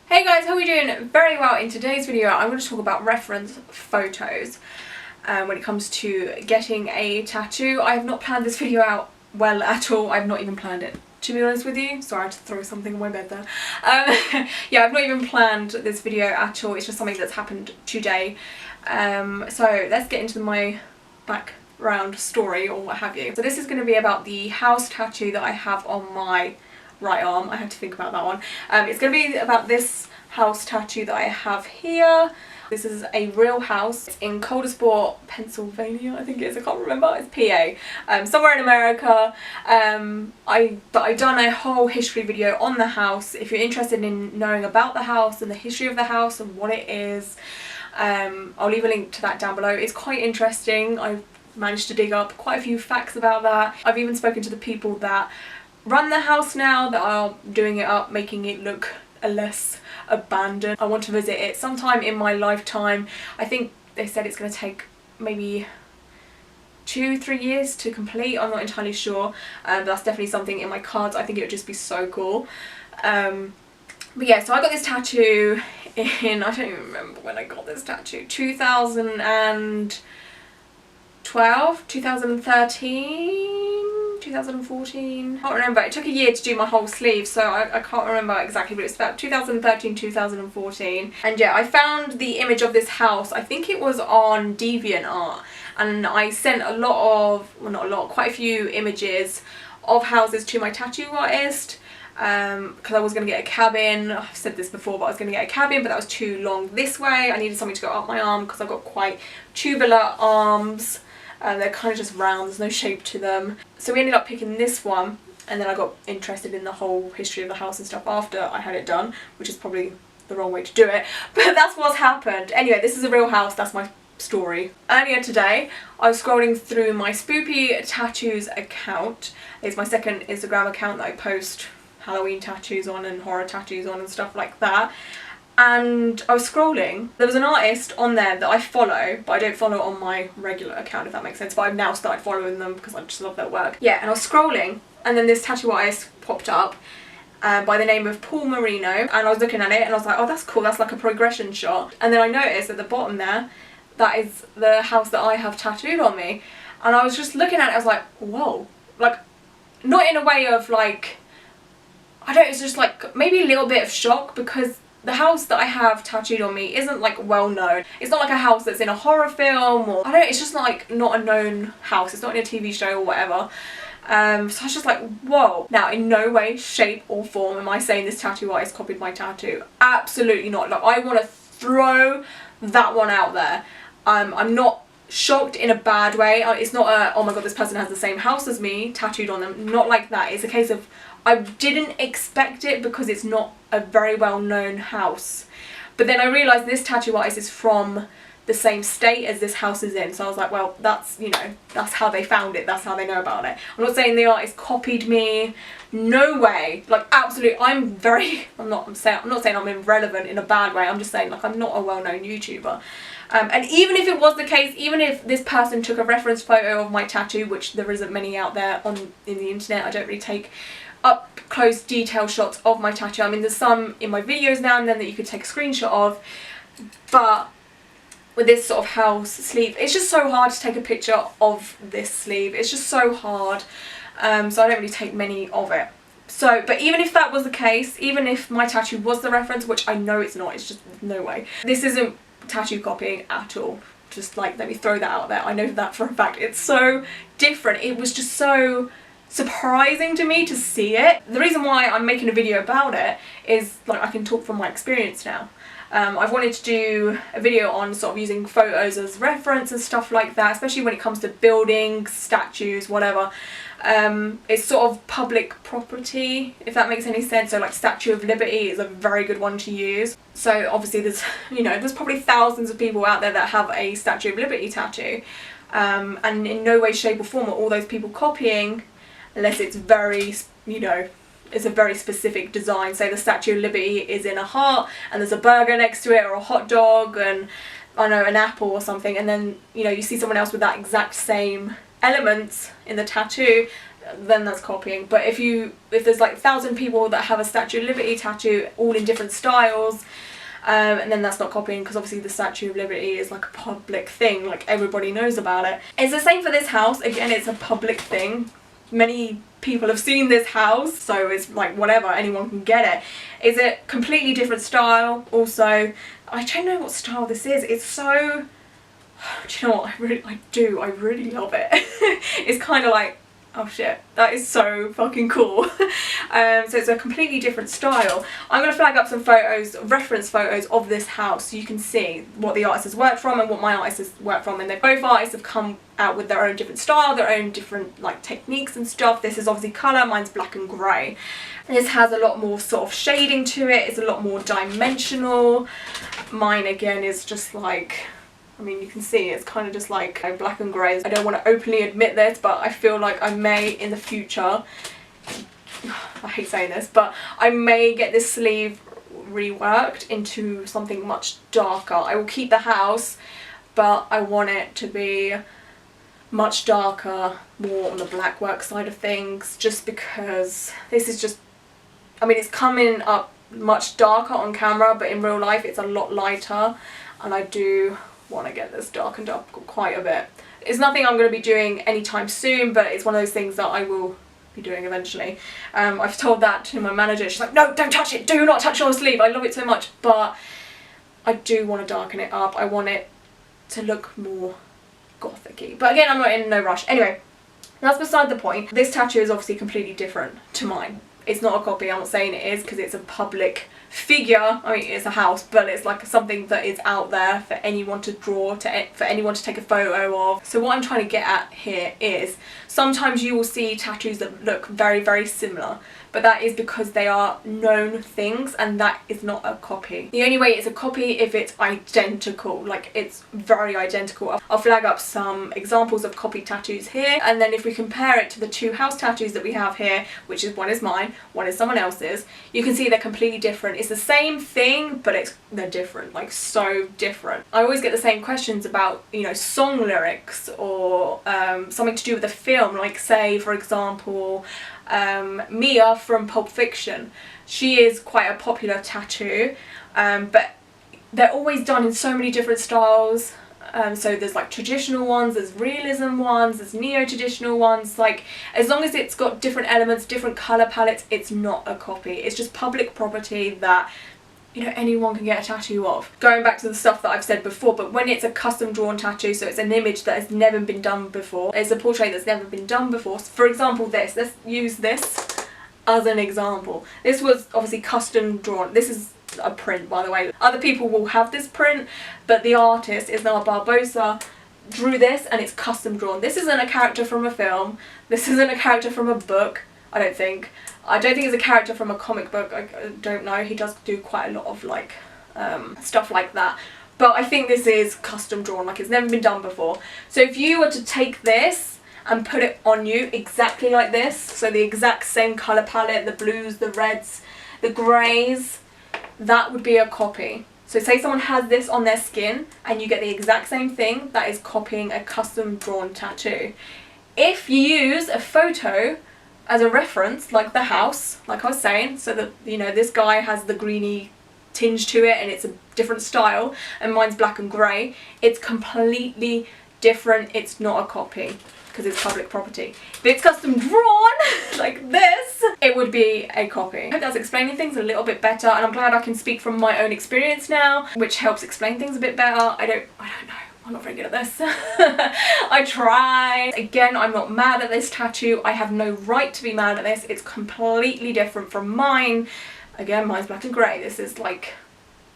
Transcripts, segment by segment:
Hey guys, how are we doing? Very well. In today's video I'm going to talk about reference photos when it comes to getting a tattoo. I have not planned this video out well at all. I've not even planned it, to be honest with you. Sorry, I had to throw something on my bed there. Yeah, I've not even planned this video at all. It's just something that's happened today. So let's get into my background story or what have you. So this is going to be about the house tattoo that I have on my right arm. I had to think about that one. It's going to be about this house tattoo that I have here. This is a real house. It's in Coultersport, Pennsylvania, I think it is. I can't remember. It's PA. Somewhere in America. I've done a whole history video on the house. If you're interested in knowing about the house and the history of the house and what it is, I'll leave a link to that down below. It's quite interesting. I've managed to dig up quite a few facts about that. I've even spoken to the people that run the house now, that are doing it up, making it look less abandoned. I want to visit it sometime in my lifetime. I think they said it's going to take maybe 2-3 years to complete. I'm not entirely sure, but that's definitely something in my cards. I think it would just be so cool. But yeah, so I got this tattoo in, I don't even remember when I got this tattoo, 2012, 2013, 2014, I can't remember. It took a year to do my whole sleeve, so I can't remember exactly, but it's about 2013, 2014. And yeah, I found the image of this house, I think it was on DeviantArt, and I sent a lot of, well not a lot, quite a few images of houses to my tattoo artist, because I was going to get a cabin. I've said this before, but I was going to get a cabin, but that was too long this way. I needed something to go up my arm because I've got quite tubular arms. They're kind of just round, there's no shape to them. So we ended up picking this one, and then I got interested in the whole history of the house and stuff after I had it done, which is probably the wrong way to do it, but that's what's happened. Anyway, this is a real house, that's my story. Earlier today, I was scrolling through my Spoopy Tattoos account. It's my second Instagram account that I post Halloween tattoos on and horror tattoos on and stuff like that. And I was scrolling, there was an artist on there that I follow, but I don't follow on my regular account, if that makes sense, but I've now started following them because I just love their work. Yeah, and I was scrolling, and then this tattoo artist popped up by the name of Paul Marino, and I was looking at it and I was like, oh that's cool, that's like a progression shot. And then I noticed at the bottom there, that is the house that I have tattooed on me. And I was just looking at it, I was like, whoa. Like, not in a way of like, I don't know, it's just like maybe a little bit of shock, because the house that I have tattooed on me isn't like well known. It's not like a house that's in a horror film, or I don't know, it's just like not a known house. It's not in a TV show or whatever. So I was just like, whoa. Now, in no way, shape or form am I saying this tattoo artist copied my tattoo. Absolutely not. Like, I want to throw that one out there. I'm not shocked in a bad way. It's not a, oh my god, this person has the same house as me tattooed on them. Not like that. It's a case of, I didn't expect it because it's not a very well known house. But then I realised this tattoo artist is from the same state as this house is in, so I was like, well, that's, you know, that's how they found it, that's how they know about it. I'm not saying the artist copied me, no way, like absolutely. I'm not saying I'm irrelevant in a bad way, I'm just saying like I'm not a well-known YouTuber. And even if it was the case, even if this person took a reference photo of my tattoo, which there isn't many out there in the internet, I don't really take up close detail shots of my tattoo. I mean, there's some in my videos now and then that you could take a screenshot of, but with this sort of house sleeve, it's just so hard to take a picture of this sleeve. It's just so hard, so I don't really take many of it. So, but even if that was the case, even if my tattoo was the reference, which I know it's not, it's just no way. This isn't tattoo copying at all. Just like, let me throw that out there. I know that for a fact. It's so different. It was just so surprising to me to see it. The reason why I'm making a video about it is like I can talk from my experience now. I've wanted to do a video on sort of using photos as reference and stuff like that, especially when it comes to buildings, statues, whatever. It's sort of public property, if that makes any sense. So like Statue of Liberty is a very good one to use. So obviously there's, you know, there's probably thousands of people out there that have a Statue of Liberty tattoo. And in no way, shape or form are all those people copying, unless it's very, you know, it's a very specific design. Say the Statue of Liberty is in a heart and there's a burger next to it, or a hot dog and, I don't know, an apple or something, and then, you know, you see someone else with that exact same elements in the tattoo, then that's copying. But if there's like 1,000 people that have a Statue of Liberty tattoo all in different styles, and then that's not copying, because obviously the Statue of Liberty is like a public thing, like everybody knows about it. It's the same for this house. Again, it's a public thing. Many people have seen this house, so it's like whatever, anyone can get it. Is it completely different style? Also, I don't know what style this is. It's so, do you know what, I really love it. It's kind of like, oh shit, that is so fucking cool. So it's a completely different style. I'm going to flag up some photos, reference photos of this house, so you can see what the artist has worked from and what my artist has worked from. And both artists have come out with their own different style, their own different like techniques and stuff. This is obviously colour, mine's black and grey. This has a lot more sort of shading to it, it's a lot more dimensional. Mine again is just like, I mean, you can see it's kind of just like black and grey. I don't want to openly admit this, but I feel like I may in the future, I hate saying this, but I may get this sleeve reworked into something much darker. I will keep the house, but I want it to be much darker, more on the black work side of things, just because this is just, I mean, it's coming up much darker on camera, but in real life it's a lot lighter, and I do want to get this darkened up quite a bit. It's nothing I'm going to be doing anytime soon, but it's one of those things that I will be doing eventually. I've told that to my manager. She's like, no, don't touch it, do not touch your sleeve, I love it so much. But I do want to darken it up. I want it to look more gothic-y, but again, I'm not in no rush. Anyway, that's beside the point. This tattoo is obviously completely different to mine. It's not a copy, I'm not saying it is, because it's a public figure. I mean, it's a house, but it's like something that is out there for anyone to draw, for anyone to take a photo of. So what I'm trying to get at here is, sometimes you will see tattoos that look very, very similar, but that is because they are known things, and that is not a copy. The only way it's a copy if it's identical, like it's very identical. I'll flag up some examples of copy tattoos here, and then if we compare it to the two house tattoos that we have here, which is one is mine, one is someone else's, you can see they're completely different. It's the same thing, but they're different, like so different. I always get the same questions about, you know, song lyrics or something to do with a film, like say for example Mia from Pulp Fiction. She is quite a popular tattoo, but they're always done in so many different styles. So there's like traditional ones, there's realism ones, there's neo-traditional ones. Like, as long as it's got different elements, different colour palettes, it's not a copy. It's just public property that, you know, anyone can get a tattoo of. Going back to the stuff that I've said before, but when it's a custom drawn tattoo, so it's an image that has never been done before, it's a portrait that's never been done before. So for example, let's use this as an example. This was obviously custom drawn. This is a print, by the way. Other people will have this print, but the artist, Ismael Barbosa, drew this and it's custom drawn. This isn't a character from a film. This isn't a character from a book, I don't think. I don't think it's a character from a comic book. I don't know. He does do quite a lot of like stuff like that. But I think this is custom drawn, like it's never been done before. So if you were to take this and put it on you exactly like this, so the exact same colour palette, the blues, the reds, the greys, that would be a copy. So say someone has this on their skin and you get the exact same thing, that is copying a custom drawn tattoo. If you use a photo as a reference, like the house, like I was saying, so that, you know, this guy has the greeny tinge to it and it's a different style, and mine's black and grey, it's completely different. It's not a copy because it's public property. If it's custom drawn like this, it would be a copy. I hope that's explaining things a little bit better, and I'm glad I can speak from my own experience now, which helps explain things a bit better. I don't know. I'm not very good at this. I try. Again, I'm not mad at this tattoo. I have no right to be mad at this. It's completely different from mine. Again, mine's black and grey. This is like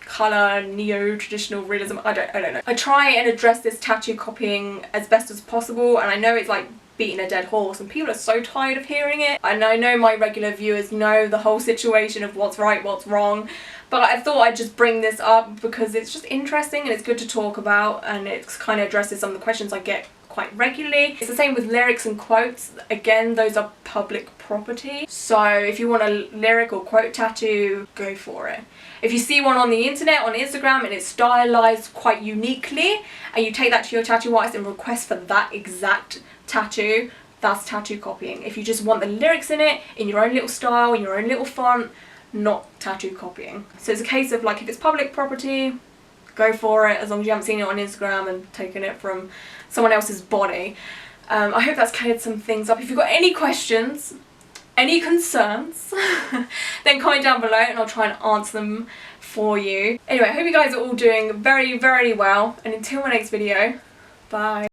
colour, neo-traditional realism. I don't know. I try and address this tattoo copying as best as possible, and I know it's like beating a dead horse and people are so tired of hearing it. And I know my regular viewers know the whole situation of what's right, what's wrong. But I thought I'd just bring this up because it's just interesting and it's good to talk about, and it kind of addresses some of the questions I get quite regularly. It's the same with lyrics and quotes. Again, those are public property. So if you want a lyric or quote tattoo, go for it. If you see one on the internet, on Instagram, and it's stylized quite uniquely, and you take that to your tattoo artist and request for that exact tattoo, that's tattoo copying. If you just want the lyrics in it, in your own little style, in your own little font, not tattoo copying. So it's a case of like, if it's public property, go for it, as long as you haven't seen it on Instagram and taken it from someone else's body. I hope that's cleared some things up. If you've got any questions, any concerns, then comment down below and I'll try and answer them for you. Anyway, I hope you guys are all doing very, very well, and until my next video, bye.